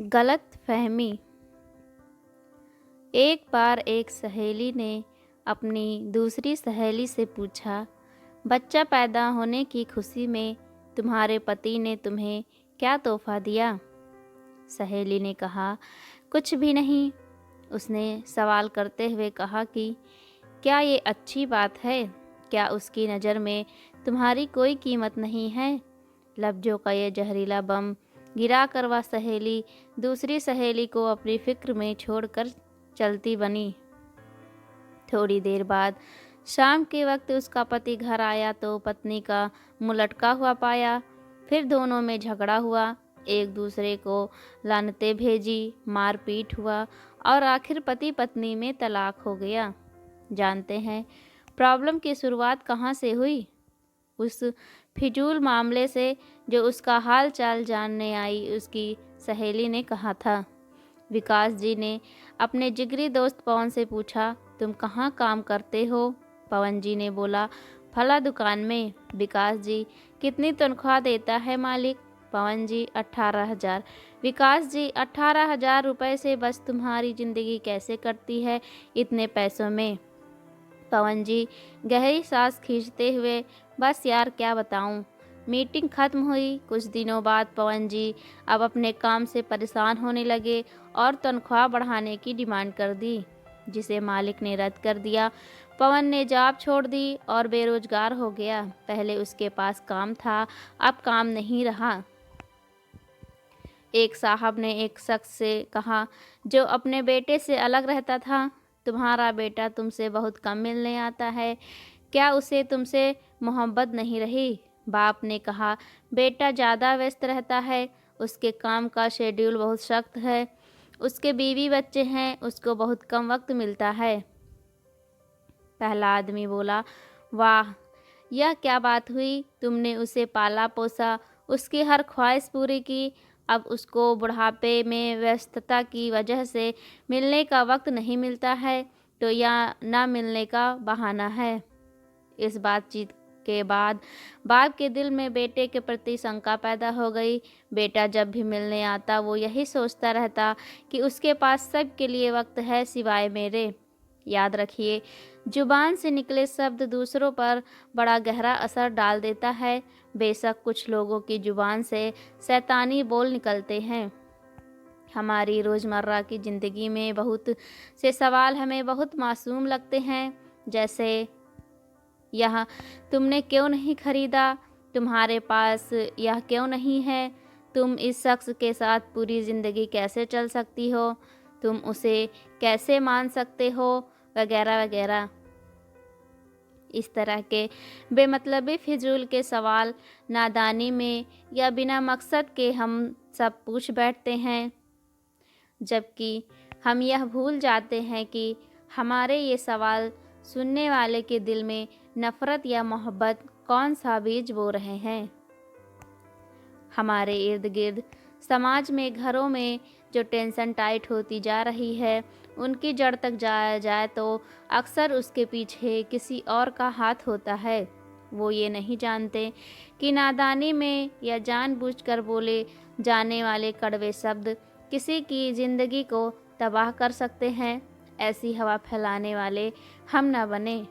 गलत फहमी। एक बार एक सहेली ने अपनी दूसरी सहेली से पूछा, बच्चा पैदा होने की खुशी में तुम्हारे पति ने तुम्हें क्या तोहफा दिया? सहेली ने कहा, कुछ भी नहीं। उसने सवाल करते हुए कहा कि क्या ये अच्छी बात है? क्या उसकी नज़र में तुम्हारी कोई कीमत नहीं है? लफ्ज़ों का ये जहरीला बम गिरा कर वह सहेली दूसरी सहेली को अपनी फिक्र में छोड़कर चलती बनी। थोड़ी देर बाद शाम के वक्त उसका पति घर आया तो पत्नी का मुंह लटका हुआ पाया। फिर दोनों में झगड़ा हुआ, एक दूसरे को लानतें भेजी, मारपीट हुआ और आखिर पति पत्नी में तलाक हो गया। जानते हैं प्रॉब्लम की शुरुआत कहाँ से हुई? उस फिजूल मामले से जो उसका हाल चाल जानने आई उसकी सहेली ने कहा था। विकास जी ने अपने जिगरी दोस्त पवन से पूछा, तुम कहाँ काम करते हो? पवन जी ने बोला, फला दुकान में। विकास जी, कितनी तनख्वाह देता है मालिक? पवन जी, 18,000। विकास जी, 18,000 रुपये से बस तुम्हारी ज़िंदगी कैसे कटती है इतने पैसों में? पवन जी गहरी सांस खींचते हुए, बस यार क्या बताऊं। मीटिंग खत्म हुई। कुछ दिनों बाद पवन जी अब अपने काम से परेशान होने लगे और तनख्वाह बढ़ाने की डिमांड कर दी, जिसे मालिक ने रद्द कर दिया। पवन ने जॉब छोड़ दी और बेरोजगार हो गया। पहले उसके पास काम था, अब काम नहीं रहा। एक साहब ने एक शख्स से कहा जो अपने बेटे से अलग रहता था, तुम्हारा बेटा तुमसे बहुत कम मिलने आता है, क्या उसे तुमसे मोहब्बत नहीं रही? बाप ने कहा, बेटा ज़्यादा व्यस्त रहता है, उसके काम का शेड्यूल बहुत सख्त है, उसके बीवी बच्चे हैं, उसको बहुत कम वक्त मिलता है। पहला आदमी बोला, वाह, यह क्या बात हुई? तुमने उसे पाला पोसा, उसकी हर ख्वाहिश पूरी की, अब उसको बुढ़ापे में व्यस्तता की वजह से मिलने का वक्त नहीं मिलता है, तो यह ना मिलने का बहाना है। इस बातचीत के बाद बाप के दिल में बेटे के प्रति शंका पैदा हो गई। बेटा जब भी मिलने आता वो यही सोचता रहता कि उसके पास सब के लिए वक्त है सिवाय मेरे। याद रखिए, जुबान से निकले शब्द दूसरों पर बड़ा गहरा असर डाल देता है। बेशक कुछ लोगों की जुबान से शैतानी बोल निकलते हैं। हमारी रोज़मर्रा की ज़िंदगी में बहुत से सवाल हमें बहुत मासूम लगते हैं, जैसे यह तुमने क्यों नहीं खरीदा? तुम्हारे पास यह क्यों नहीं है? तुम इस शख्स के साथ पूरी ज़िंदगी कैसे चल सकती हो? तुम उसे कैसे मान सकते हो? वगैरह वगैरह। इस तरह के बेमतलबी फिजूल के सवाल नादानी में या बिना मकसद के हम सब पूछ बैठते हैं, जबकि हम यह भूल जाते हैं कि हमारे ये सवाल सुनने वाले के दिल में नफ़रत या मोहब्बत कौन सा बीज बो रहे हैं। हमारे इर्द गिर्द समाज में, घरों में जो टेंशन टाइट होती जा रही है, उनकी जड़ तक जाया जाए तो अक्सर उसके पीछे किसी और का हाथ होता है। वो ये नहीं जानते कि नादानी में या जानबूझकर बोले जाने वाले कड़वे शब्द किसी की ज़िंदगी को तबाह कर सकते हैं। ऐसी हवा फैलाने वाले हम न बने।